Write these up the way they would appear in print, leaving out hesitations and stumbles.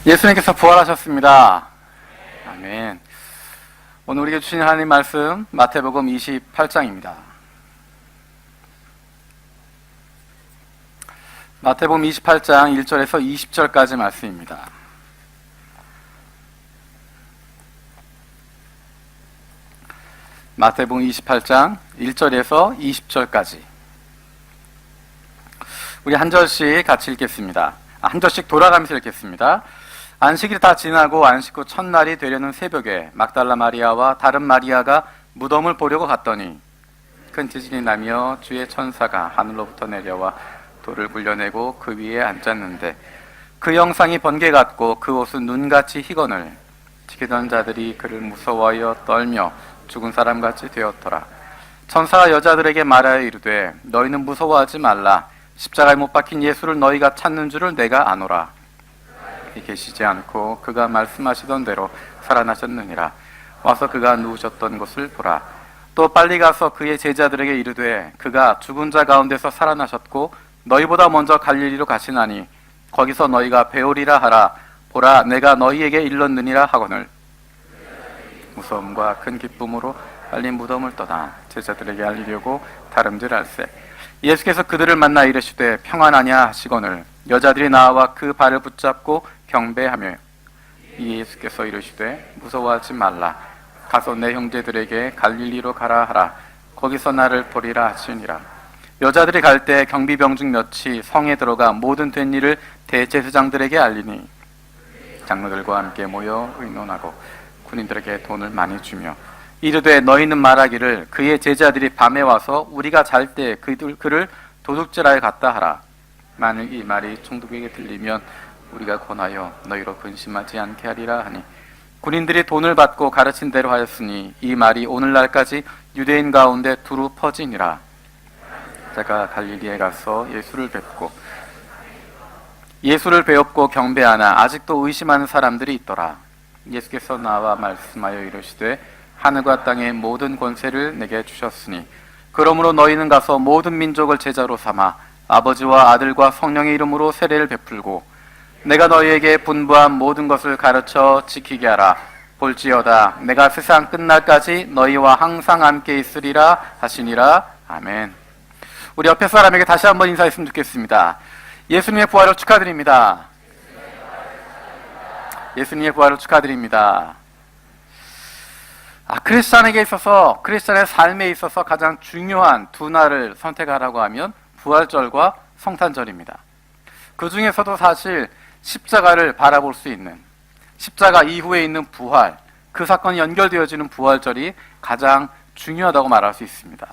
예수님께서 부활하셨습니다. 아멘. 오늘 우리에게 주신 하나님 말씀 마태복음 28장입니다. 마태복음 28장 1절에서 20절까지 말씀입니다. 마태복음 28장 1절에서 20절까지 우리 한 절씩 같이 읽겠습니다. 한 절씩 돌아가면서 읽겠습니다. 안식일이 다 지나고 안식 후 첫날이 되려는 새벽에 막달라 마리아와 다른 마리아가 무덤을 보려고 갔더니 큰 지진이 나며 주의 천사가 하늘로부터 내려와 돌을 굴려내고 그 위에 앉았는데 그 형상이 번개 같고 그 옷은 눈같이 희거늘 지키던 자들이 그를 무서워하여 떨며 죽은 사람같이 되었더라. 천사가 여자들에게 말하여 이르되 너희는 무서워하지 말라. 십자가에 못 박힌 예수를 너희가 찾는 줄을 내가 아노라. 계시지 않고 그가 말씀하시던 대로 살아나셨느니라. 와서 그가 누우셨던 곳을 보라. 또 빨리 가서 그의 제자들에게 이르되 그가 죽은 자 가운데서 살아나셨고 너희보다 먼저 갈릴리로 가시나니 거기서 너희가 배우리라 하라. 보라, 내가 너희에게 일렀느니라 하거늘 무서움과 큰 기쁨으로 빨리 무덤을 떠나 제자들에게 알리려고 다름질할세. 예수께서 그들을 만나 이르시되 평안하냐 하시거늘 여자들이 나와 그 발을 붙잡고 경배하며 예수께서 이르시되 무서워하지 말라. 가서 내 형제들에게 갈릴리로 가라 하라. 거기서 나를 보리라 하시니라. 여자들이 갈 때 경비병중 몇이 성에 들어가 모든 된 일을 대제사장들에게 알리니 장로들과 함께 모여 의논하고 군인들에게 돈을 많이 주며 이르되 너희는 말하기를 그의 제자들이 밤에 와서 우리가 잘 때 그를 도둑질하여 갔다 하라. 만일 이 말이 총독에게 들리면 우리가 권하여 너희로 근심하지 않게 하리라 하니 군인들이 돈을 받고 가르친 대로 하였으니 이 말이 오늘날까지 유대인 가운데 두루 퍼지니라. 제가 갈릴리에 가서 예수를 배웠고 경배하나 아직도 의심하는 사람들이 있더라. 예수께서 나와 말씀하여 이르시되 하늘과 땅의 모든 권세를 내게 주셨으니 그러므로 너희는 가서 모든 민족을 제자로 삼아 아버지와 아들과 성령의 이름으로 세례를 베풀고 내가 너희에게 분부한 모든 것을 가르쳐 지키게 하라. 볼지어다 내가 세상 끝날까지 너희와 항상 함께 있으리라 하시니라. 아멘. 우리 옆에 사람에게 다시 한번 인사했으면 좋겠습니다. 예수님의 부활을 축하드립니다. 예수님의 부활을 축하드립니다. 크리스찬에게 있어서, 크리스찬의 삶에 있어서 가장 중요한 두 날을 선택하라고 하면 부활절과 성탄절입니다. 그 중에서도 사실 십자가를 바라볼 수 있는, 십자가 이후에 있는 부활, 그 사건이 연결되어지는 부활절이 가장 중요하다고 말할 수 있습니다.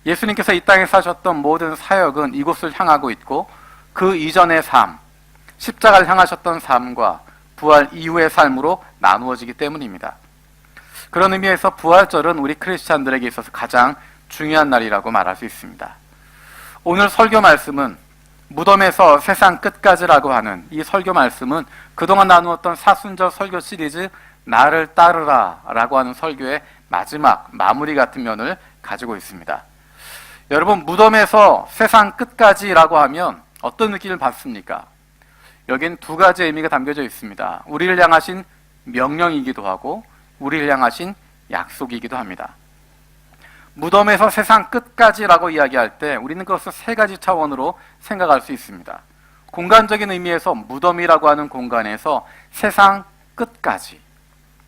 예수님께서 이 땅에 사셨던 모든 사역은 이곳을 향하고 있고 그 이전의 삶, 십자가를 향하셨던 삶과 부활 이후의 삶으로 나누어지기 때문입니다. 그런 의미에서 부활절은 우리 크리스찬들에게 있어서 가장 중요한 날이라고 말할 수 있습니다. 오늘 설교 말씀은 무덤에서 세상 끝까지라고 하는 이 설교 말씀은 그동안 나누었던 사순절 설교 시리즈 나를 따르라 라고 하는 설교의 마지막 마무리 같은 면을 가지고 있습니다. 여러분, 무덤에서 세상 끝까지라고 하면 어떤 느낌을 받습니까? 여기엔 두 가지 의미가 담겨져 있습니다. 우리를 향하신 명령이기도 하고 우리를 향하신 약속이기도 합니다. 무덤에서 세상 끝까지라고 이야기할 때 우리는 그것을 세 가지 차원으로 생각할 수 있습니다. 공간적인 의미에서 무덤이라고 하는 공간에서 세상 끝까지,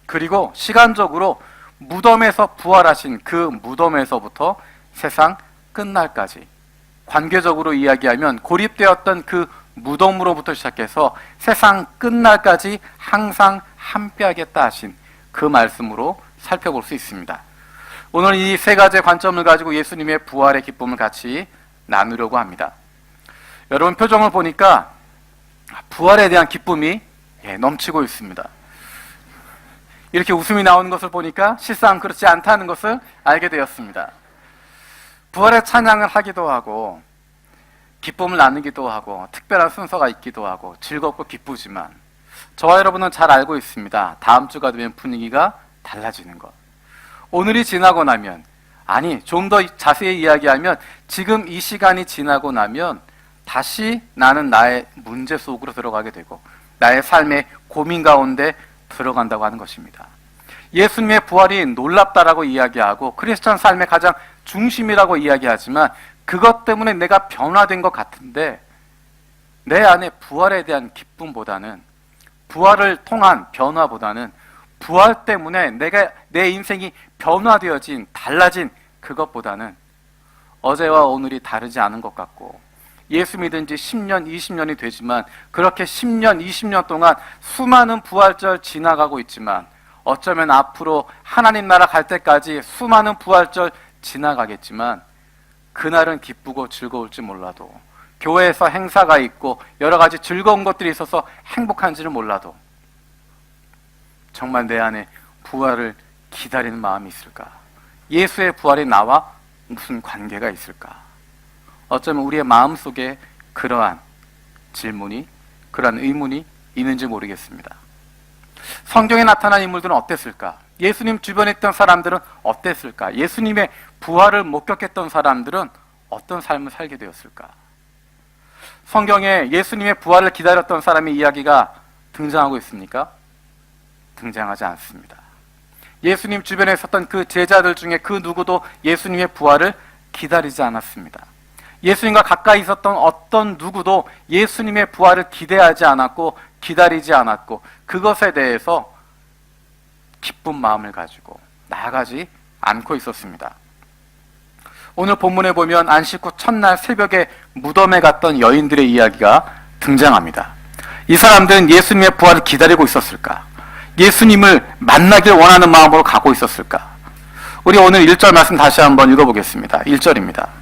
그리고 시간적으로 무덤에서 부활하신 그 무덤에서부터 세상 끝날까지, 관계적으로 이야기하면 고립되었던 그 무덤으로부터 시작해서 세상 끝날까지 항상 함께하겠다 하신 그 말씀으로 살펴볼 수 있습니다. 오늘 이 세 가지의 관점을 가지고 예수님의 부활의 기쁨을 같이 나누려고 합니다. 여러분, 표정을 보니까 부활에 대한 기쁨이 넘치고 있습니다. 이렇게 웃음이 나오는 것을 보니까 실상 그렇지 않다는 것을 알게 되었습니다. 부활의 찬양을 하기도 하고 기쁨을 나누기도 하고 특별한 순서가 있기도 하고 즐겁고 기쁘지만 저와 여러분은 잘 알고 있습니다. 다음 주가 되면 분위기가 달라지는 것. 오늘이 지나고 나면, 아니 좀 더 자세히 이야기하면 지금 이 시간이 지나고 나면 다시 나는 나의 문제 속으로 들어가게 되고 나의 삶의 고민 가운데 들어간다고 하는 것입니다. 예수님의 부활이 놀랍다라고 이야기하고 크리스천 삶의 가장 중심이라고 이야기하지만 그것 때문에 내가 변화된 것 같은데 내 안에 부활에 대한 기쁨보다는 부활을 통한 변화보다는 부활 때문에 내 인생이 변화되어진 달라진 그것보다는 어제와 오늘이 다르지 않은 것 같고 예수 믿은 지 10년, 20년이 되지만 그렇게 10년, 20년 동안 수많은 부활절 지나가고 있지만 어쩌면 앞으로 하나님 나라 갈 때까지 수많은 부활절 지나가겠지만 그날은 기쁘고 즐거울지 몰라도 교회에서 행사가 있고 여러 가지 즐거운 것들이 있어서 행복한지는 몰라도 정말 내 안에 부활을 기다리는 마음이 있을까? 예수의 부활이 나와 무슨 관계가 있을까? 어쩌면 우리의 마음속에 그러한 질문이, 그러한 의문이 있는지 모르겠습니다. 성경에 나타난 인물들은 어땠을까? 예수님 주변에 있던 사람들은 어땠을까? 예수님의 부활을 목격했던 사람들은 어떤 삶을 살게 되었을까? 성경에 예수님의 부활을 기다렸던 사람의 이야기가 등장하고 있습니까? 등장하지 않습니다. 예수님 주변에 있었던 그 제자들 중에 그 누구도 예수님의 부활을 기다리지 않았습니다. 예수님과 가까이 있었던 어떤 누구도 예수님의 부활을 기대하지 않았고 기다리지 않았고 그것에 대해서 기쁜 마음을 가지고 나아가지 않고 있었습니다. 오늘 본문에 보면 안식 후 첫날 새벽에 무덤에 갔던 여인들의 이야기가 등장합니다. 이 사람들은 예수님의 부활을 기다리고 있었을까? 예수님을 만나길 원하는 마음으로 가고 있었을까? 우리 오늘 1절 말씀 다시 한번 읽어보겠습니다. 1절입니다.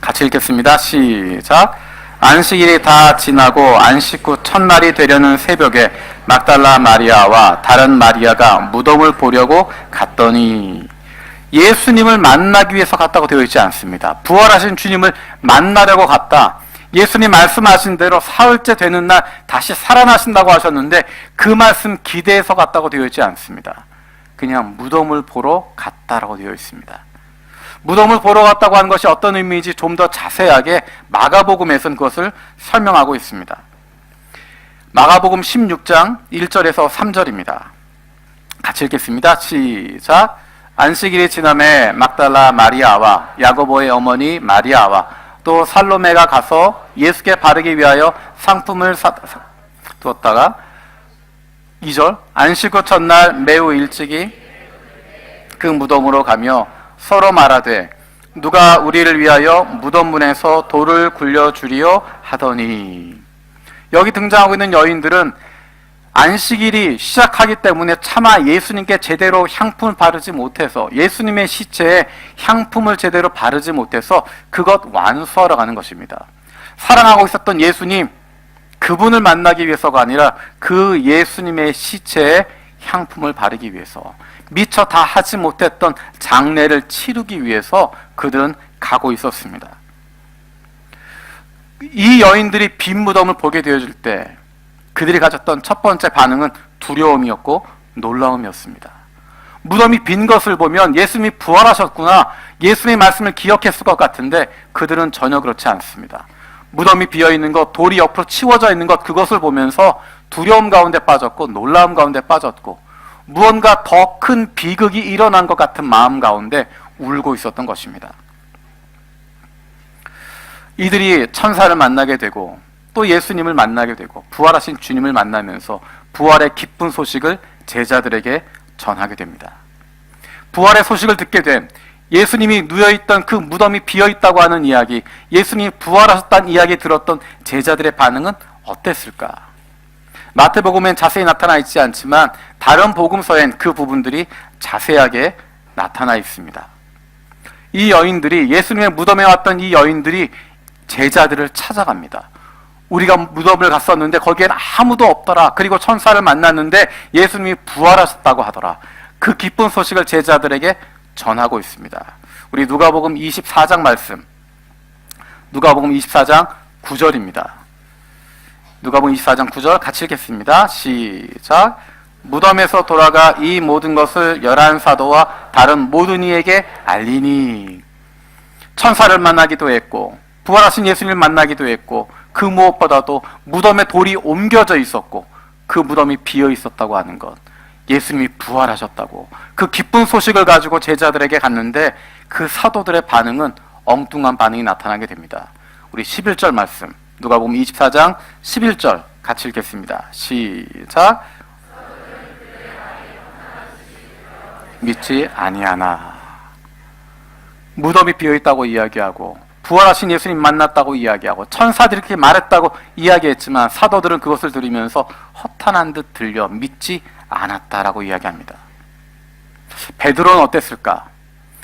같이 읽겠습니다. 시작. 안식일이 다 지나고 안식 후 첫날이 되려는 새벽에 막달라 마리아와 다른 마리아가 무덤을 보려고 갔더니 예수님을 만나기 위해서 갔다고 되어 있지 않습니다. 부활하신 주님을 만나려고 갔다. 예수님 말씀하신 대로 사흘째 되는 날 다시 살아나신다고 하셨는데 그 말씀 기대해서 갔다고 되어 있지 않습니다. 그냥 무덤을 보러 갔다라고 되어 있습니다. 무덤을 보러 갔다고 하는 것이 어떤 의미인지 좀 더 자세하게 마가복음에서는 그것을 설명하고 있습니다. 마가복음 16장 1절에서 3절입니다. 같이 읽겠습니다. 시작. 안식일이 지남에 막달라 마리아와 야고보의 어머니 마리아와 또 살로메가 가서 예수께 바르기 위하여 상품을 두었다가 2절. 안식 후 첫날 매우 일찍이 그 무덤으로 가며 서로 말하되 누가 우리를 위하여 무덤 문에서 돌을 굴려주리요 하더니 여기 등장하고 있는 여인들은 안식일이 시작하기 때문에 차마 예수님께 제대로 향품을 바르지 못해서 예수님의 시체에 향품을 제대로 바르지 못해서 그것 완수하러 가는 것입니다. 사랑하고 있었던 예수님, 그분을 만나기 위해서가 아니라 그 예수님의 시체에 향품을 바르기 위해서 미처 다 하지 못했던 장례를 치르기 위해서 그들은 가고 있었습니다. 이 여인들이 빈 무덤을 보게 되어질 때 그들이 가졌던 첫 번째 반응은 두려움이었고 놀라움이었습니다. 무덤이 빈 것을 보면 예수님이 부활하셨구나, 예수님의 말씀을 기억했을 것 같은데 그들은 전혀 그렇지 않습니다. 무덤이 비어있는 것, 돌이 옆으로 치워져 있는 것, 그것을 보면서 두려움 가운데 빠졌고 놀라움 가운데 빠졌고 무언가 더 큰 비극이 일어난 것 같은 마음 가운데 울고 있었던 것입니다. 이들이 천사를 만나게 되고 또 예수님을 만나게 되고 부활하신 주님을 만나면서 부활의 기쁜 소식을 제자들에게 전하게 됩니다. 부활의 소식을 듣게 된 예수님이 누워있던 그 무덤이 비어있다고 하는 이야기, 예수님이 부활하셨다는 이야기 들었던 제자들의 반응은 어땠을까? 마태복음엔 자세히 나타나 있지 않지만 다른 복음서엔 그 부분들이 자세하게 나타나 있습니다. 이 여인들이, 예수님의 무덤에 왔던 이 여인들이 제자들을 찾아갑니다. 우리가 무덤을 갔었는데 거기엔 아무도 없더라. 그리고 천사를 만났는데 예수님이 부활하셨다고 하더라. 그 기쁜 소식을 제자들에게 전하고 있습니다. 우리 누가복음 24장 말씀, 누가복음 24장 9절입니다. 누가복음 24장 9절 같이 읽겠습니다. 시작. 무덤에서 돌아가 이 모든 것을 11사도와 다른 모든 이에게 알리니 천사를 만나기도 했고 부활하신 예수님을 만나기도 했고, 그 무엇보다도 무덤에 돌이 옮겨져 있었고 그 무덤이 비어 있었다고 하는 것, 예수님이 부활하셨다고 그 기쁜 소식을 가지고 제자들에게 갔는데 그 사도들의 반응은 엉뚱한 반응이 나타나게 됩니다. 우리 11절 말씀, 누가복음 24장 11절 같이 읽겠습니다. 시작. 믿지 아니하나. 무덤이 비어있다고 이야기하고 부활하신 예수님 만났다고 이야기하고 천사들이 그렇게 말했다고 이야기했지만 사도들은 그것을 들으면서 허탄한 듯 들려 믿지 않았다라고 이야기합니다. 베드로는 어땠을까?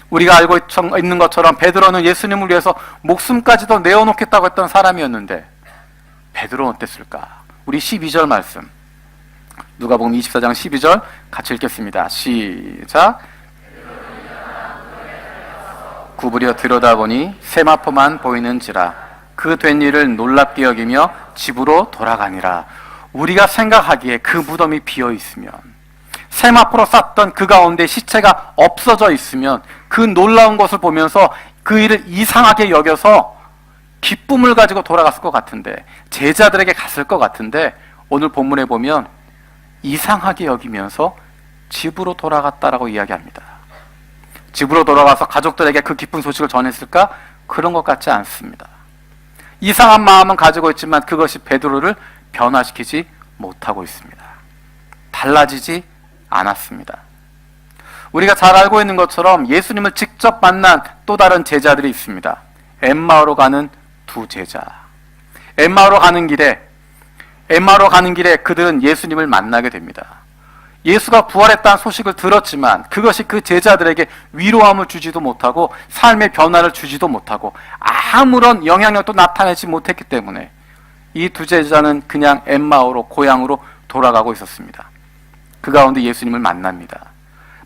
우리가 알고 있는 것처럼 베드로는 예수님을 위해서 목숨까지도 내어놓겠다고 했던 사람이었는데 베드로는 어땠을까? 우리 12절 말씀, 누가복음 24장 12절 같이 읽겠습니다. 시작. 구부려 들여다보니 세마포만 보이는지라 그 된 일을 놀랍게 여기며 집으로 돌아가니라. 우리가 생각하기에 그 무덤이 비어 있으면, 세마포로 쌌던 그 가운데 시체가 없어져 있으면 그 놀라운 것을 보면서 그 일을 이상하게 여겨서 기쁨을 가지고 돌아갔을 것 같은데, 제자들에게 갔을 것 같은데, 오늘 본문에 보면 이상하게 여기면서 집으로 돌아갔다라고 이야기합니다. 집으로 돌아가서 가족들에게 그 기쁜 소식을 전했을까? 그런 것 같지 않습니다. 이상한 마음은 가지고 있지만 그것이 베드로를 변화시키지 못하고 있습니다. 달라지지 않았습니다. 우리가 잘 알고 있는 것처럼 예수님을 직접 만난 또 다른 제자들이 있습니다. 엠마오로 가는 두 제자. 엠마오로 가는 길에 그들은 예수님을 만나게 됩니다. 예수가 부활했다는 소식을 들었지만 그것이 그 제자들에게 위로함을 주지도 못하고 삶의 변화를 주지도 못하고 아무런 영향력도 나타내지 못했기 때문에 이 두 제자는 그냥 엠마오로, 고향으로 돌아가고 있었습니다. 그 가운데 예수님을 만납니다.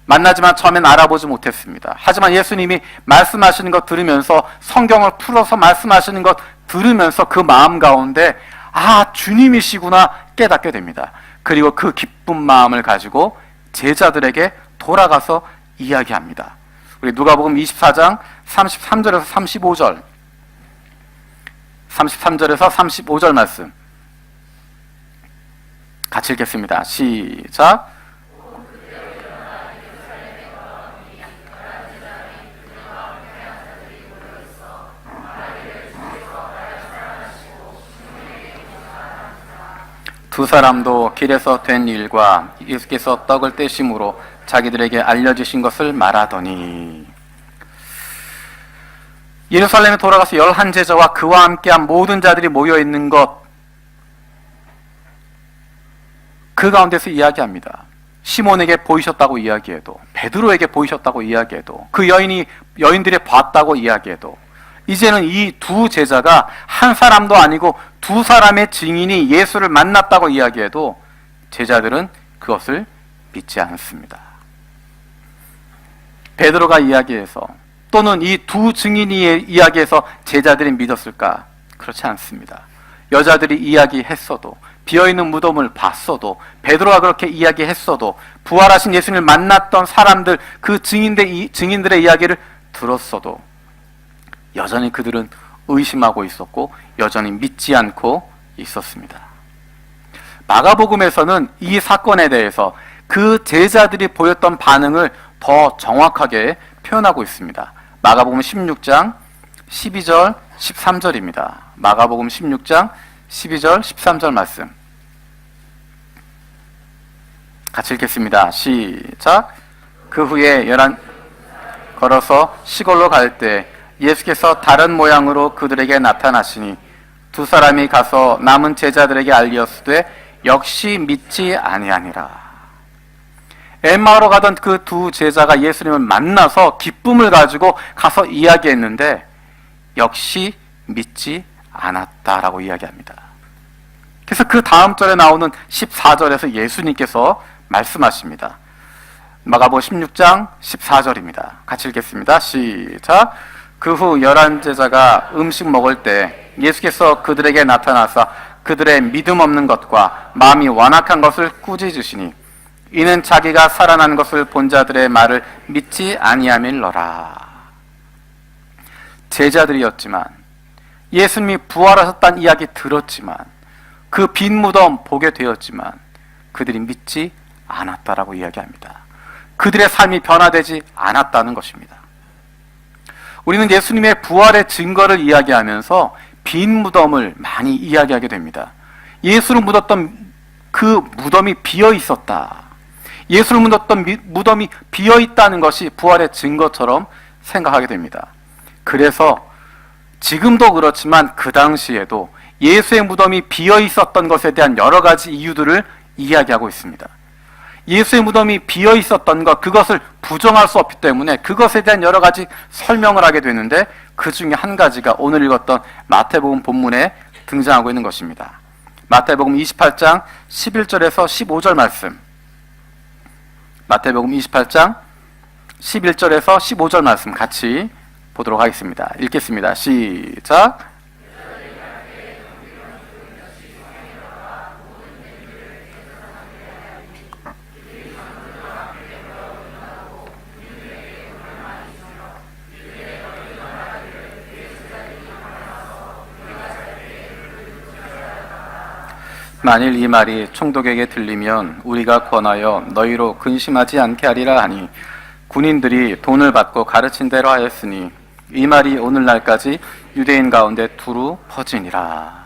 만나지만 처음엔 알아보지 못했습니다. 하지만 예수님이 말씀하시는 것 들으면서, 성경을 풀어서 말씀하시는 것 들으면서 그 마음 가운데 아, 주님이시구나 깨닫게 됩니다. 그리고 그 기쁜 마음을 가지고 제자들에게 돌아가서 이야기합니다. 우리 누가복음 24장 33절에서 35절, 33절에서 35절 말씀 같이 읽겠습니다. 시작. 두 사람도 길에서 된 일과 예수께서 떡을 떼심으로 자기들에게 알려주신 것을 말하더니, 예루살렘에 돌아가서 11제자와 그와 함께한 모든 자들이 모여있는 것, 그 가운데서 이야기합니다. 시몬에게 보이셨다고 이야기해도, 베드로에게 보이셨다고 이야기해도, 그 여인들이 봤다고 이야기해도, 이제는 이 두 제자가 한 사람도 아니고 두 사람의 증인이 예수를 만났다고 이야기해도 제자들은 그것을 믿지 않습니다. 베드로가 이야기해서, 또는 이 두 증인이 이야기해서 제자들이 믿었을까? 그렇지 않습니다. 여자들이 이야기했어도, 비어있는 무덤을 봤어도, 베드로가 그렇게 이야기했어도, 부활하신 예수님을 만났던 사람들, 그 증인들의 이야기를 들었어도 여전히 그들은 의심하고 있었고 여전히 믿지 않고 있었습니다. 마가복음에서는 이 사건에 대해서 그 제자들이 보였던 반응을 더 정확하게 표현하고 있습니다. 마가복음 16장 12절 13절입니다. 마가복음 16장 12절 13절 말씀 같이 읽겠습니다. 시작. 그 후에 걸어서 시골로 갈 때 예수께서 다른 모양으로 그들에게 나타나시니 두 사람이 가서 남은 제자들에게 알리었으되 역시 믿지 아니하니라. 엠마오로 가던 그 두 제자가 예수님을 만나서 기쁨을 가지고 가서 이야기했는데 역시 믿지 않았다라고 이야기합니다. 그래서 그 다음 절에 나오는 14절에서 예수님께서 말씀하십니다. 마가복음 16장 14절입니다. 같이 읽겠습니다. 시작. 그 후 11제자가 음식 먹을 때 예수께서 그들에게 나타나사 그들의 믿음 없는 것과 마음이 완악한 것을 꾸짖으시니 이는 자기가 살아난 것을 본 자들의 말을 믿지 아니함일러라. 제자들이었지만 예수님이 부활하셨다는 이야기 들었지만, 그 빈 무덤 보게 되었지만 그들이 믿지 않았다라고 이야기합니다. 그들의 삶이 변화되지 않았다는 것입니다. 우리는 예수님의 부활의 증거를 이야기하면서 빈 무덤을 많이 이야기하게 됩니다. 예수를 묻었던 그 무덤이 비어 있었다. 예수를 묻었던 무덤이 비어 있다는 것이 부활의 증거처럼 생각하게 됩니다. 그래서 지금도 그렇지만 그 당시에도 예수의 무덤이 비어 있었던 것에 대한 여러 가지 이유들을 이야기하고 있습니다. 예수의 무덤이 비어 있었던 것, 그것을 부정할 수 없기 때문에 그것에 대한 여러 가지 설명을 하게 되는데, 그 중에 한 가지가 오늘 읽었던 마태복음 본문에 등장하고 있는 것입니다. 마태복음 28장 11절에서 15절 말씀. 마태복음 28장 11절에서 15절 말씀 같이 보도록 하겠습니다. 읽겠습니다. 시작. 만일 이 말이 총독에게 들리면 우리가 권하여 너희로 근심하지 않게 하리라 하니, 군인들이 돈을 받고 가르친 대로 하였으니 이 말이 오늘날까지 유대인 가운데 두루 퍼지니라.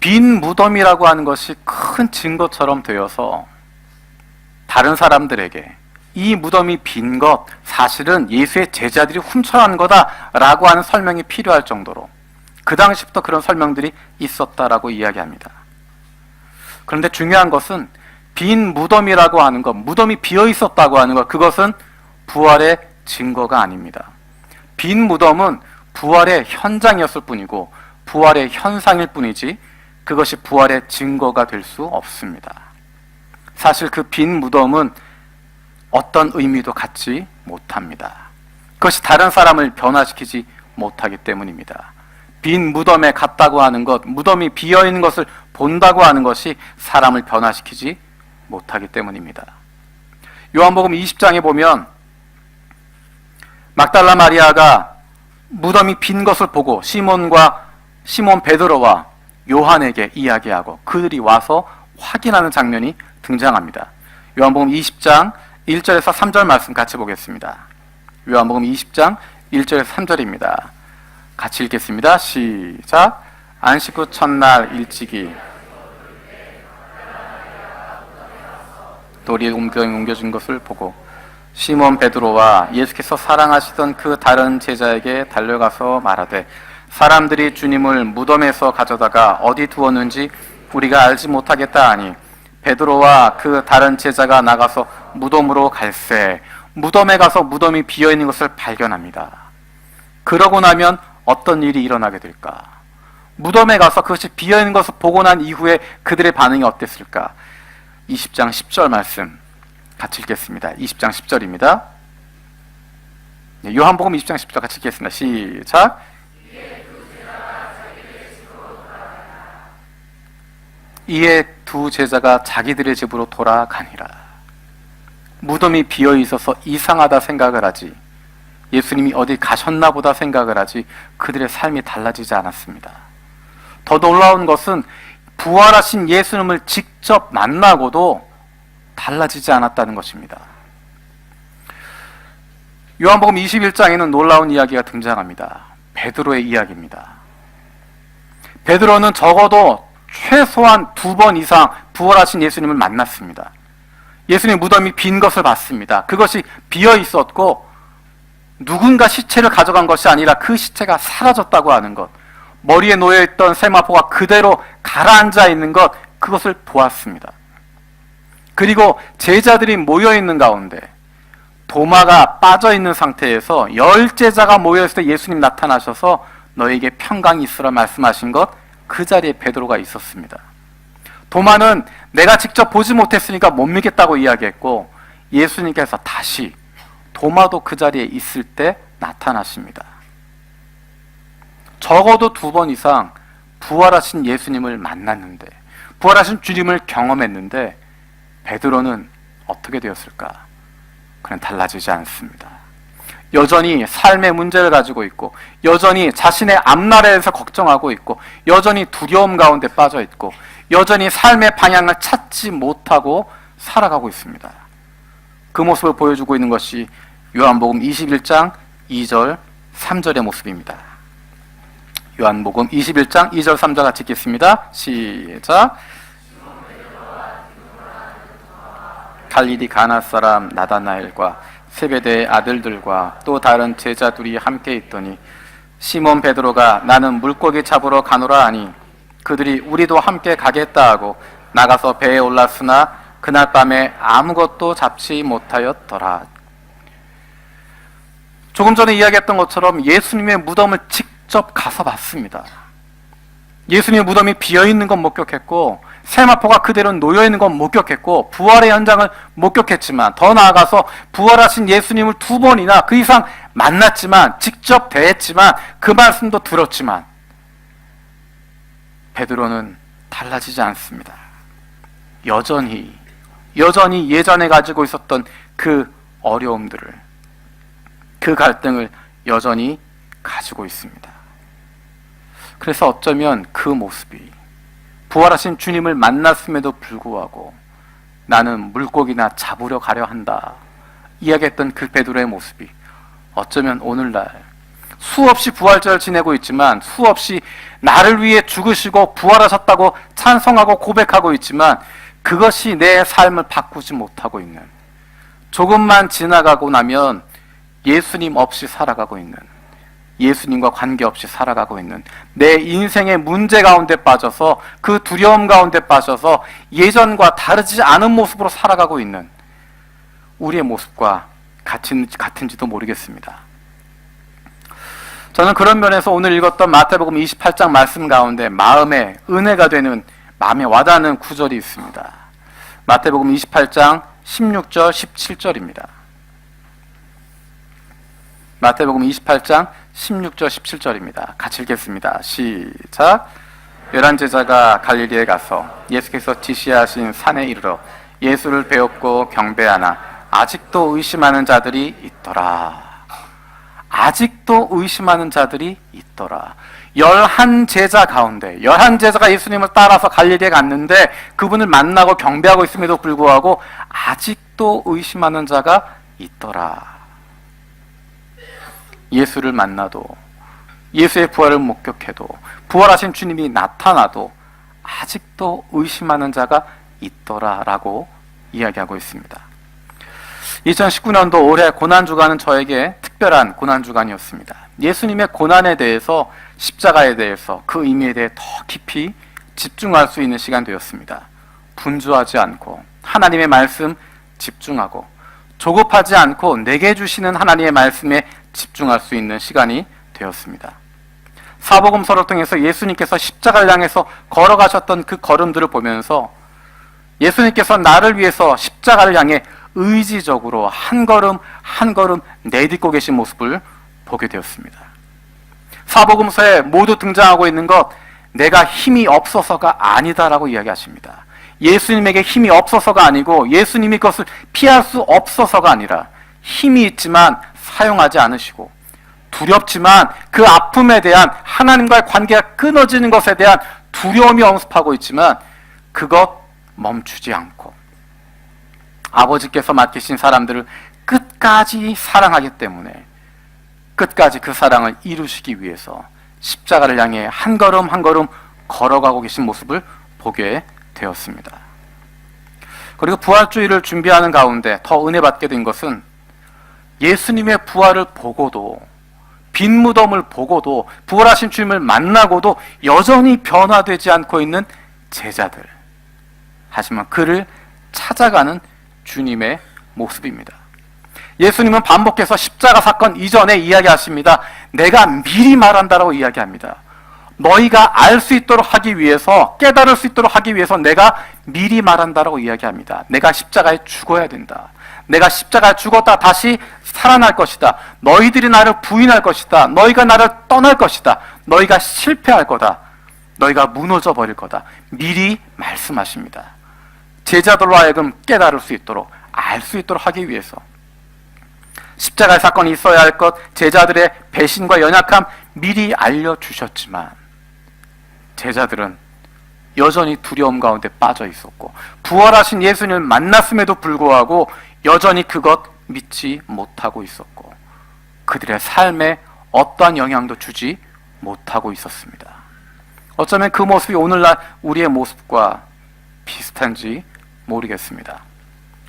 빈 무덤이라고 하는 것이 큰 증거처럼 되어서 다른 사람들에게 이 무덤이 빈 것, 사실은 예수의 제자들이 훔쳐간 거다라고 하는 설명이 필요할 정도로 그 당시부터 그런 설명들이 있었다라고 이야기합니다. 그런데 중요한 것은 빈 무덤이라고 하는 것, 무덤이 비어 있었다고 하는 것, 그것은 부활의 증거가 아닙니다. 빈 무덤은 부활의 현장이었을 뿐이고 부활의 현상일 뿐이지 그것이 부활의 증거가 될 수 없습니다. 사실 그 빈 무덤은 어떤 의미도 갖지 못합니다. 그것이 다른 사람을 변화시키지 못하기 때문입니다. 빈 무덤에 갔다고 하는 것, 무덤이 비어있는 것을 본다고 하는 것이 사람을 변화시키지 못하기 때문입니다. 요한복음 20장에 보면 막달라 마리아가 무덤이 빈 것을 보고 시몬 베드로와 요한에게 이야기하고 그들이 와서 확인하는 장면이 등장합니다. 요한복음 20장 1절에서 3절 말씀 같이 보겠습니다. 요한복음 20장 1절에서 3절입니다. 같이 읽겠습니다. 시작. 안식 후 첫날 일찍이 돌이 옮겨진 것을 보고 시몬 베드로와 예수께서 사랑하시던 그 다른 제자에게 달려가서 말하되, 사람들이 주님을 무덤에서 가져다가 어디 두었는지 우리가 알지 못하겠다 하니, 베드로와 그 다른 제자가 나가서 무덤으로 갈새 무덤에 가서 무덤이 비어있는 것을 발견합니다. 그러고 나면 어떤 일이 일어나게 될까? 무덤에 가서 그것이 비어있는 것을 보고 난 이후에 그들의 반응이 어땠을까? 20장 10절 말씀 같이 읽겠습니다. 20장 10절입니다. 요한복음 20장 10절 같이 읽겠습니다. 시작. 이에 두 제자가 자기들의 집으로 돌아가니라. 무덤이 비어 있어서 이상하다 생각을 하지, 예수님이 어디 가셨나 보다 생각을 하지, 그들의 삶이 달라지지 않았습니다. 더 놀라운 것은 부활하신 예수님을 직접 만나고도 달라지지 않았다는 것입니다. 요한복음 21장에는 놀라운 이야기가 등장합니다. 베드로의 이야기입니다. 베드로는 적어도 최소한 2번 이상 부활하신 예수님을 만났습니다. 예수님의 무덤이 빈 것을 봤습니다. 그것이 비어 있었고 누군가 시체를 가져간 것이 아니라 그 시체가 사라졌다고 하는 것, 머리에 놓여있던 세마포가 그대로 가라앉아 있는 것, 그것을 보았습니다. 그리고 제자들이 모여있는 가운데 도마가 빠져있는 상태에서 10제자가 모여있을 때 예수님 나타나셔서 너에게 평강이 있으라 말씀하신 것, 그 자리에 베드로가 있었습니다. 도마는 내가 직접 보지 못했으니까 못 믿겠다고 이야기했고, 예수님께서 다시 도마도 그 자리에 있을 때 나타나십니다. 적어도 2번 이상 부활하신 예수님을 만났는데, 부활하신 주님을 경험했는데 베드로는 어떻게 되었을까? 그는 달라지지 않습니다. 여전히 삶의 문제를 가지고 있고, 여전히 자신의 앞날에 대해서 걱정하고 있고, 여전히 두려움 가운데 빠져 있고, 여전히 삶의 방향을 찾지 못하고 살아가고 있습니다. 그 모습을 보여주고 있는 것이 요한복음 21장 2절 3절의 모습입니다. 요한복음 21장 2절 3절 같이 읽겠습니다. 시작. 갈릴리 가나 사람 나다나엘과 세베대의 아들들과 또 다른 제자들이 함께 있더니 시몬 베드로가 나는 물고기 잡으러 가노라 하니 그들이 우리도 함께 가겠다 하고 나가서 배에 올랐으나 그날 밤에 아무것도 잡지 못하였더라. 조금 전에 이야기했던 것처럼 예수님의 무덤을 직접 가서 봤습니다. 예수님의 무덤이 비어있는 건 목격했고, 세마포가 그대로 놓여있는 건 목격했고, 부활의 현장을 목격했지만, 더 나아가서 부활하신 예수님을 2번이나 그 이상 만났지만, 직접 대했지만, 그 말씀도 들었지만, 베드로는 달라지지 않습니다. 여전히 예전에 가지고 있었던 그 어려움들을, 그 갈등을 여전히 가지고 있습니다. 그래서 어쩌면 그 모습이 부활하신 주님을 만났음에도 불구하고 나는 물고기나 잡으러 가려 한다 이야기했던 그 베드로의 모습이 어쩌면 오늘날 수없이 부활절을 지내고 있지만, 수없이 나를 위해 죽으시고 부활하셨다고 찬송하고 고백하고 있지만 그것이 내 삶을 바꾸지 못하고 있는, 조금만 지나가고 나면 예수님 없이 살아가고 있는, 예수님과 관계없이 살아가고 있는, 내 인생의 문제 가운데 빠져서, 그 두려움 가운데 빠져서 예전과 다르지 않은 모습으로 살아가고 있는 우리의 모습과 같은지도 모르겠습니다. 저는 그런 면에서 오늘 읽었던 마태복음 28장 말씀 가운데 마음에 은혜가 되는, 마음에 와닿는 구절이 있습니다. 마태복음 28장 16절 17절입니다. 마태복음 28장 16절 17절입니다. 같이 읽겠습니다. 시작. 11제자가 갈릴리에 가서 예수께서 지시하신 산에 이르러 예수를 배웠고 경배하나 아직도 의심하는 자들이 있더라. 아직도 의심하는 자들이 있더라. 11제자 가운데 11제자가 예수님을 따라서 갈릴리에 갔는데 그분을 만나고 경배하고 있음에도 불구하고 아직도 의심하는 자가 있더라. 예수를 만나도, 예수의 부활을 목격해도, 부활하신 주님이 나타나도 아직도 의심하는 자가 있더라라고 이야기하고 있습니다. 2019년도 올해 고난주간은 저에게 특별한 고난주간이었습니다. 예수님의 고난에 대해서, 십자가에 대해서, 그 의미에 대해 더 깊이 집중할 수 있는 시간 되었습니다. 분주하지 않고 하나님의 말씀 집중하고, 조급하지 않고 내게 주시는 하나님의 말씀에 집중할 수 있는 시간이 되었습니다. 사복음서를 통해서 예수님께서 십자가를 향해서 걸어가셨던 그 걸음들을 보면서 예수님께서 나를 위해서 십자가를 향해 의지적으로 한 걸음 한 걸음 내딛고 계신 모습을 보게 되었습니다. 사복음서에 모두 등장하고 있는 것, 내가 힘이 없어서가 아니다라고 이야기하십니다. 예수님에게 힘이 없어서가 아니고 예수님이 그것을 피할 수 없어서가 아니라 힘이 있지만 사용하지 않으시고, 두렵지만 그 아픔에 대한, 하나님과의 관계가 끊어지는 것에 대한 두려움이 엄습하고 있지만 그것 멈추지 않고 아버지께서 맡기신 사람들을 끝까지 사랑하기 때문에 끝까지 그 사랑을 이루시기 위해서 십자가를 향해 한 걸음 한 걸음 걸어가고 계신 모습을 보게 되었습니다. 그리고 부활주의를 준비하는 가운데 더 은혜 받게 된 것은 예수님의 부활을 보고도, 빈 무덤을 보고도, 부활하신 주님을 만나고도 여전히 변화되지 않고 있는 제자들, 하지만 그를 찾아가는 주님의 모습입니다. 예수님은 반복해서 십자가 사건 이전에 이야기하십니다. 내가 미리 말한다라고 이야기합니다. 너희가 알 수 있도록 하기 위해서, 깨달을 수 있도록 하기 위해서 내가 미리 말한다라고 이야기합니다. 내가 십자가에 죽어야 된다. 내가 십자가에 죽었다 다시 살아날 것이다. 너희들이 나를 부인할 것이다. 너희가 나를 떠날 것이다. 너희가 실패할 거다. 너희가 무너져 버릴 거다. 미리 말씀하십니다. 제자들로 하여금 깨달을 수 있도록, 알 수 있도록 하기 위해서. 십자가의 사건이 있어야 할 것, 제자들의 배신과 연약함 미리 알려주셨지만 제자들은 여전히 두려움 가운데 빠져 있었고 부활하신 예수님을 만났음에도 불구하고 여전히 그것 믿지 못하고 있었고 그들의 삶에 어떠한 영향도 주지 못하고 있었습니다. 어쩌면 그 모습이 오늘날 우리의 모습과 비슷한지 모르겠습니다.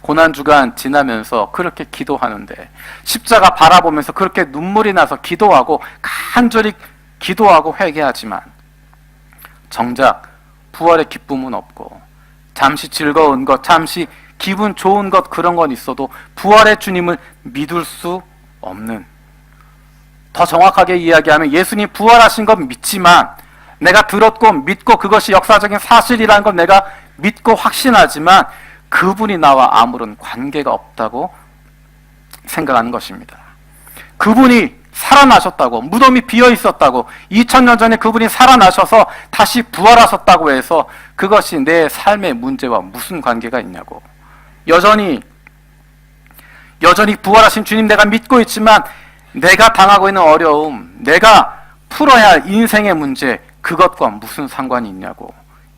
고난주간 지나면서 그렇게 기도하는데 십자가 바라보면서 그렇게 눈물이 나서 기도하고 간절히 기도하고 회개하지만 정작 부활의 기쁨은 없고 잠시 즐거운 것, 잠시 기분 좋은 것 그런 건 있어도 부활의 주님을 믿을 수 없는, 더 정확하게 이야기하면 예수님 부활하신 건 믿지만 내가 들었고 믿고 그것이 역사적인 사실이라는 건 내가 믿고 확신하지만 그분이 나와 아무런 관계가 없다고 생각하는 것입니다. 그분이 살아나셨다고, 무덤이 비어 있었다고, 2000년 전에 그분이 살아나셔서 다시 부활하셨다고 해서 그것이 내 삶의 문제와 무슨 관계가 있냐고. 여전히 부활하신 주님 내가 믿고 있지만 내가 당하고 있는 어려움, 내가 풀어야 할 인생의 문제, 그것과 무슨 상관이 있냐고.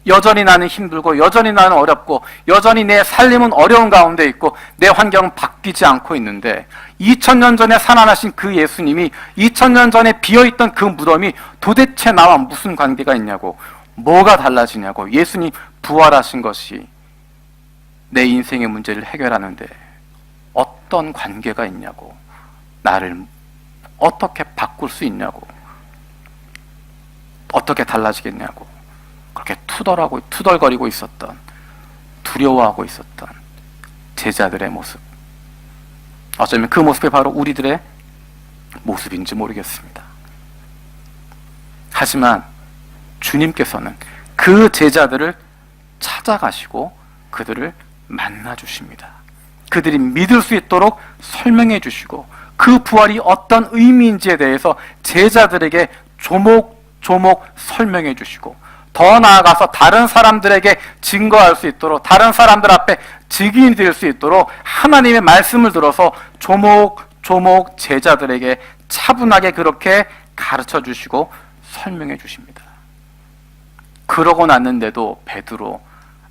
여전히 나는 힘들고 여전히 나는 어렵고 여전히 내 살림은 어려운 가운데 있고 내 환경은 바뀌지 않고 있는데 2000년 전에 살아나신 그 예수님이 2000년 전에 비어있던 그 무덤이 도대체 나와 무슨 관계가 있냐고. 뭐가 달라지냐고. 예수님 부활하신 것이 내 인생의 문제를 해결하는데 어떤 관계가 있냐고. 나를 어떻게 바꿀 수 있냐고. 어떻게 달라지겠냐고. 그렇게 투덜거리고 있었던, 두려워하고 있었던 제자들의 모습, 어쩌면 그 모습이 바로 우리들의 모습인지 모르겠습니다. 하지만 주님께서는 그 제자들을 찾아가시고 그들을 만나주십니다. 그들이 믿을 수 있도록 설명해 주시고 그 부활이 어떤 의미인지에 대해서 제자들에게 조목조목 설명해 주시고 더 나아가서 다른 사람들에게 증거할 수 있도록, 다른 사람들 앞에 증인이 될 수 있도록 하나님의 말씀을 들어서 조목조목 제자들에게 차분하게 그렇게 가르쳐 주시고 설명해 주십니다. 그러고 났는데도 베드로,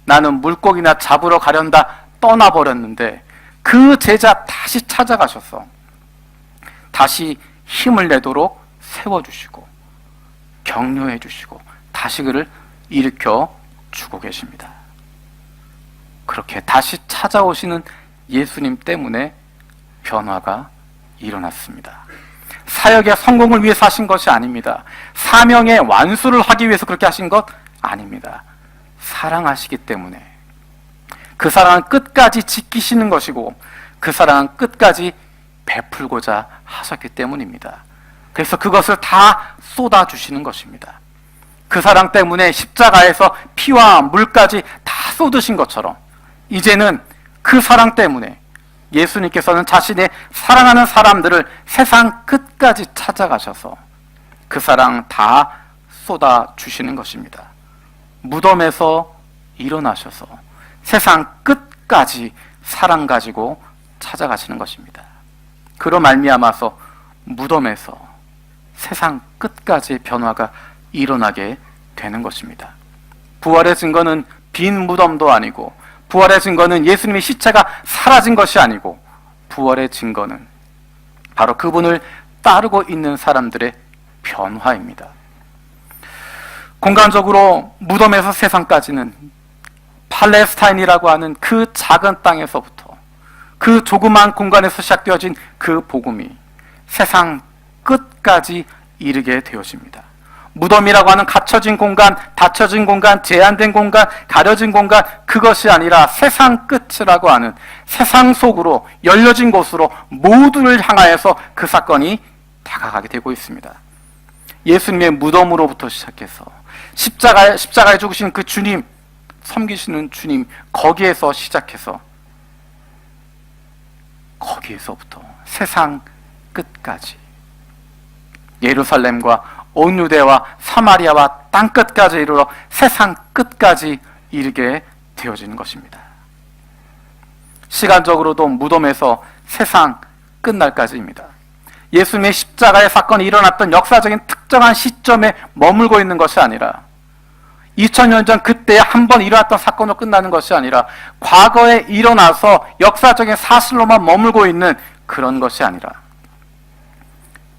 나는 물고기나 잡으러 가련다 떠나버렸는데 그 제자 다시 찾아가셔서 다시 힘을 내도록 세워주시고 격려해 주시고 다시 그를 일으켜 주고 계십니다. 그렇게 다시 찾아오시는 예수님 때문에 변화가 일어났습니다. 사역의 성공을 위해서 하신 것이 아닙니다. 사명의 완수를 하기 위해서 그렇게 하신 것 아닙니다. 사랑하시기 때문에, 그 사랑은 끝까지 지키시는 것이고 그 사랑은 끝까지 베풀고자 하셨기 때문입니다. 그래서 그것을 다 쏟아주시는 것입니다. 그 사랑 때문에 십자가에서 피와 물까지 다 쏟으신 것처럼 이제는 그 사랑 때문에 예수님께서는 자신의 사랑하는 사람들을 세상 끝까지 찾아가셔서 그 사랑 다 쏟아주시는 것입니다. 무덤에서 일어나셔서 세상 끝까지 사랑 가지고 찾아가시는 것입니다. 그로 말미암아서 무덤에서 세상 끝까지 변화가 일어나게 되는 것입니다. 부활의 증거는 빈 무덤도 아니고 부활의 증거는 예수님의 시체가 사라진 것이 아니고 부활의 증거는 바로 그분을 따르고 있는 사람들의 변화입니다. 공간적으로 무덤에서 세상까지는 팔레스타인이라고 하는 그 작은 땅에서부터 그 조그만 공간에서 시작되어진 그 복음이 세상 끝까지 이르게 되어집니다. 무덤이라고 하는 갇혀진 공간, 닫혀진 공간, 제한된 공간, 가려진 공간, 그것이 아니라 세상 끝이라고 하는 세상 속으로 열려진 곳으로 모두를 향하여서 그 사건이 다가가게 되고 있습니다. 예수님의 무덤으로부터 시작해서 십자가에 죽으신 그 주님, 섬기시는 주님, 거기에서 시작해서 거기에서부터 세상 끝까지 예루살렘과 온 유대와 사마리아와 땅끝까지 이르러 세상 끝까지 이르게 되어지는 것입니다. 시간적으로도 무덤에서 세상 끝날까지입니다. 예수님의 십자가의 사건이 일어났던 역사적인 특정한 시점에 머물고 있는 것이 아니라 2000년 전 그때 한 번 일어났던 사건으로 끝나는 것이 아니라 과거에 일어나서 역사적인 사실로만 머물고 있는 그런 것이 아니라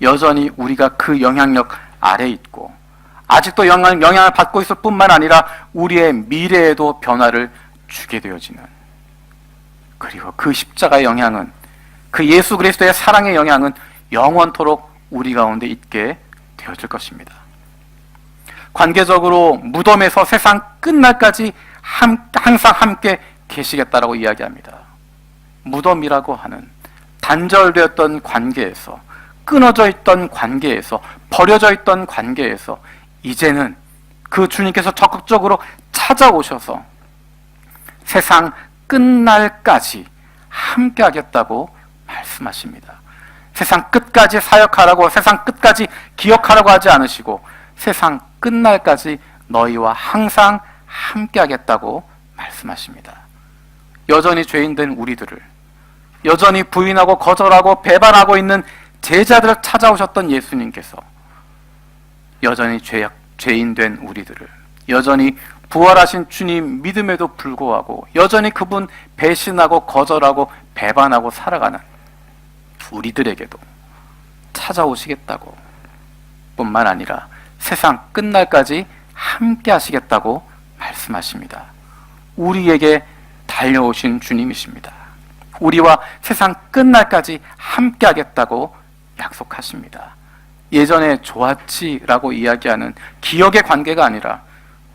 여전히 우리가 그 영향력 아래에 있고 아직도 영향을 받고 있을 뿐만 아니라 우리의 미래에도 변화를 주게 되어지는, 그리고 그 십자가의 영향은, 그 예수 그리스도의 사랑의 영향은 영원토록 우리 가운데 있게 되어질 것입니다. 관계적으로 무덤에서 세상 끝날까지 항상 함께 계시겠다라고 이야기합니다. 무덤이라고 하는 단절되었던 관계에서, 끊어져 있던 관계에서, 버려져 있던 관계에서 이제는 그 주님께서 적극적으로 찾아오셔서 세상 끝날까지 함께 하겠다고 말씀하십니다. 세상 끝까지 사역하라고, 세상 끝까지 기억하라고 하지 않으시고 세상 끝날까지 너희와 항상 함께 하겠다고 말씀하십니다. 여전히 죄인된 우리들을, 여전히 부인하고 거절하고 배반하고 있는 제자들을 찾아오셨던 예수님께서 여전히 죄인된 우리들을, 여전히 부활하신 주님 믿음에도 불구하고 여전히 그분 배신하고 거절하고 배반하고 살아가는 우리들에게도 찾아오시겠다고 뿐만 아니라 세상 끝날까지 함께 하시겠다고 말씀하십니다. 우리에게 달려오신 주님이십니다. 우리와 세상 끝날까지 함께 하겠다고 약속하십니다. 예전에 좋았지라고 이야기하는 기억의 관계가 아니라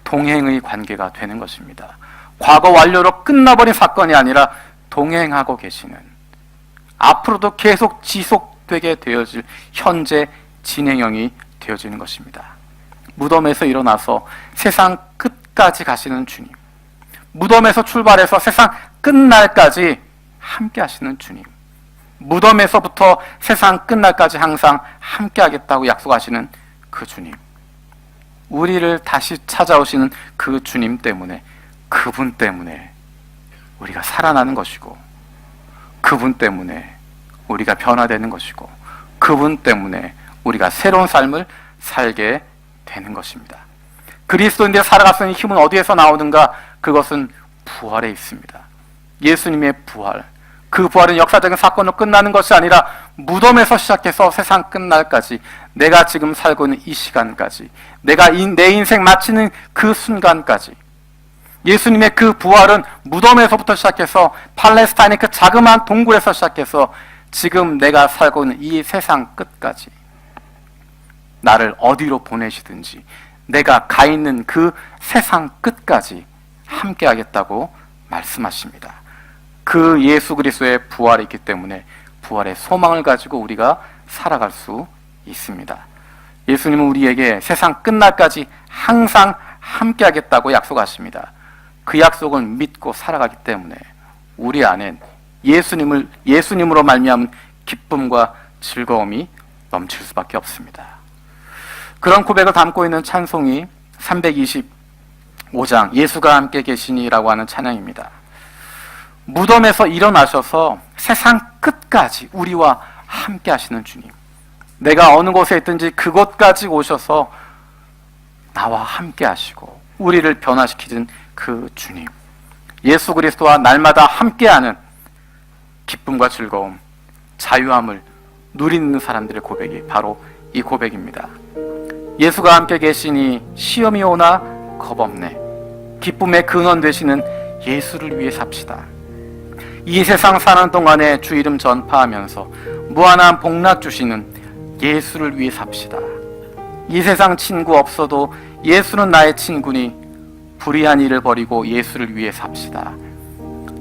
동행의 관계가 되는 것입니다. 과거 완료로 끝나버린 사건이 아니라 동행하고 계시는, 앞으로도 계속 지속되게 되어질 현재 진행형이 되어지는 것입니다. 무덤에서 일어나서 세상 끝까지 가시는 주님, 무덤에서 출발해서 세상 끝날까지 함께 하시는 주님, 무덤에서부터 세상 끝날까지 항상 함께 하겠다고 약속하시는 그 주님, 우리를 다시 찾아오시는 그 주님 때문에, 그분 때문에 우리가 살아나는 것이고, 그분 때문에 우리가 변화되는 것이고, 그분 때문에 우리가 새로운 삶을 살게 되는 것입니다. 그리스도인들이 살아갈 수 있는 힘은 어디에서 나오는가? 그것은 부활에 있습니다. 예수님의 부활, 그 부활은 역사적인 사건으로 끝나는 것이 아니라 무덤에서 시작해서 세상 끝날까지, 내가 지금 살고 있는 이 시간까지, 내가 내 인생 마치는 그 순간까지, 예수님의 그 부활은 무덤에서부터 시작해서 팔레스타인의 그 자그마한 동굴에서 시작해서 지금 내가 살고 있는 이 세상 끝까지, 나를 어디로 보내시든지 내가 가 있는 그 세상 끝까지 함께 하겠다고 말씀하십니다. 그 예수 그리스도의 부활이 있기 때문에 부활의 소망을 가지고 우리가 살아갈 수 있습니다. 예수님은 우리에게 세상 끝날까지 항상 함께 하겠다고 약속하십니다. 그 약속을 믿고 살아가기 때문에 우리 안엔 예수님으로 말미암은 기쁨과 즐거움이 넘칠 수밖에 없습니다. 그런 고백을 담고 있는 찬송이 325장 예수가 함께 계시니라고 하는 찬양입니다. 무덤에서 일어나셔서 세상 끝까지 우리와 함께 하시는 주님, 내가 어느 곳에 있든지 그곳까지 오셔서 나와 함께 하시고 우리를 변화시키는 그 주님, 예수 그리스도와 날마다 함께하는 기쁨과 즐거움, 자유함을 누리는 사람들의 고백이 바로 이 고백입니다. 예수가 함께 계시니 시험이 오나 겁없네. 기쁨의 근원 되시는 예수를 위해 삽시다. 이 세상 사는 동안에 주 이름 전파하면서 무한한 복락 주시는 예수를 위해 삽시다. 이 세상 친구 없어도 예수는 나의 친구니 불의한 일을 버리고 예수를 위해 삽시다.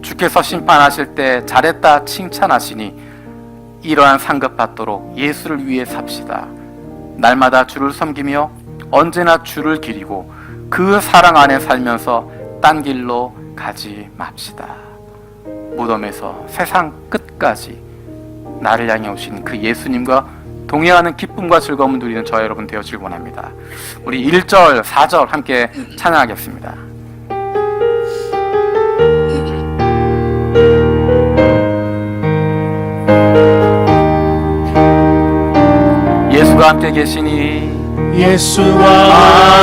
주께서 심판하실 때 잘했다 칭찬하시니 이러한 상급 받도록 예수를 위해 삽시다. 날마다 주를 섬기며 언제나 주를 기리고 그 사랑 안에 살면서 딴 길로 가지 맙시다. 무덤에서 세상 끝까지 나를 향해 오신 그 예수님과 동행하는 기쁨과 즐거움을 누리는 저와 여러분 되어지길 원합니다. 우리 1절, 4절 함께 찬양하겠습니다. 예수와 함께 계시니 예수와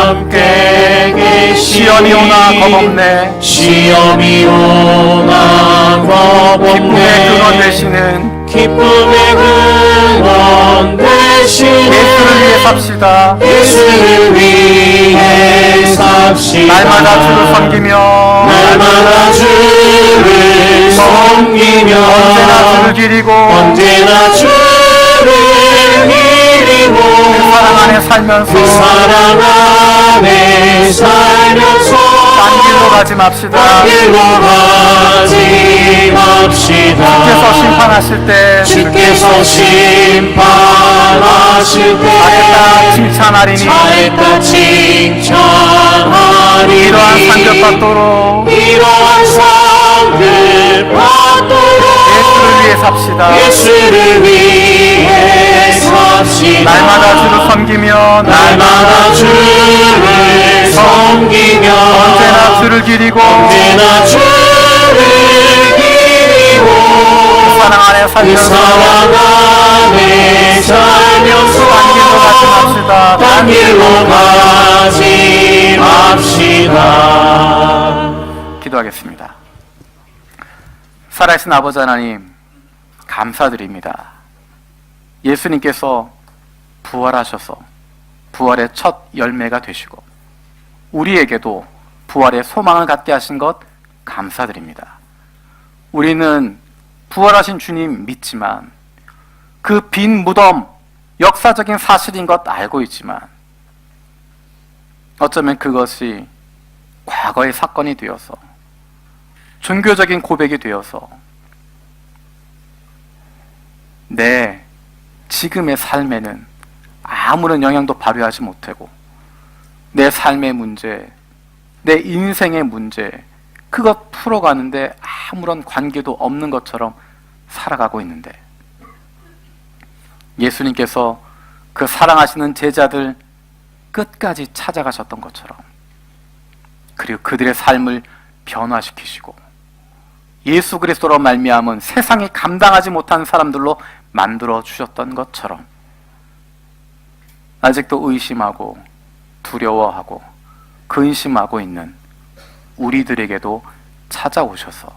함께 계시니 시험이 오나 겁없네 시험이 오나 겁없네 기쁨의 근원 되시는 기쁨의 근원 되시는 예수를 위해 삽시다. 예수를 위해 삽시다. 날마다 주를 섬기며 날마다 주를 섬기며 언제나 주를 기리고 언제나 주를 기리고 그 사랑 안에 살면서 그 사랑 안에 살면서 딴 길로 가지 맙시다. 딴 길로 가지 맙시다. 주께서 심판하실 때 주께서 심판하실 때 잘했다 칭찬하리니 잘했다 칭찬하리니 이러한 상급 받도록 이러한 상급 받도록 예수를 위해 삽시다. 예수를 위해 삽시다. 날마다 주를 섬기며 날마다 주를 섬기며 언제나 주를 기리고 언제나 주를 기리고 그 사랑 안에 그 살면서 사랑 안에 살면서 딴 길로 가지 맙시다. 맙시다. 기도하겠습니다. 살아계신 아버지 하나님 감사드립니다. 예수님께서 부활하셔서 부활의 첫 열매가 되시고 우리에게도 부활의 소망을 갖게 하신 것 감사드립니다. 우리는 부활하신 주님 믿지만 그 빈 무덤 역사적인 사실인 것 알고 있지만 어쩌면 그것이 과거의 사건이 되어서 종교적인 고백이 되어서 내 지금의 삶에는 아무런 영향도 발휘하지 못하고 내 삶의 문제, 내 인생의 문제 그것 풀어가는데 아무런 관계도 없는 것처럼 살아가고 있는데 예수님께서 그 사랑하시는 제자들 끝까지 찾아가셨던 것처럼 그리고 그들의 삶을 변화시키시고 예수 그리스도로 말미암은 세상이 감당하지 못한 사람들로 만들어 주셨던 것처럼 아직도 의심하고 두려워하고 근심하고 있는 우리들에게도 찾아오셔서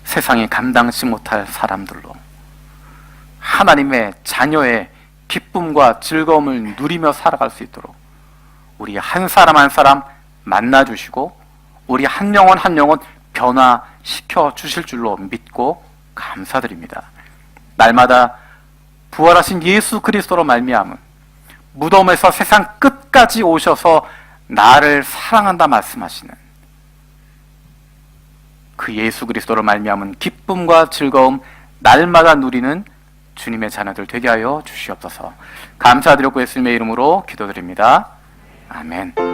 세상이 감당치 못할 사람들로 하나님의 자녀의 기쁨과 즐거움을 누리며 살아갈 수 있도록 우리 한 사람 한 사람 만나주시고 우리 한 영혼 한 영혼 변화시켜 주실 줄로 믿고 감사드립니다. 날마다 부활하신 예수 그리스도로 말미암은 무덤에서 세상 끝까지 오셔서 나를 사랑한다 말씀하시는 그 예수 그리스도로 말미암은 기쁨과 즐거움 날마다 누리는 주님의 자녀들 되게 하여 주시옵소서. 감사드렸고 예수님의 이름으로 기도드립니다. 아멘.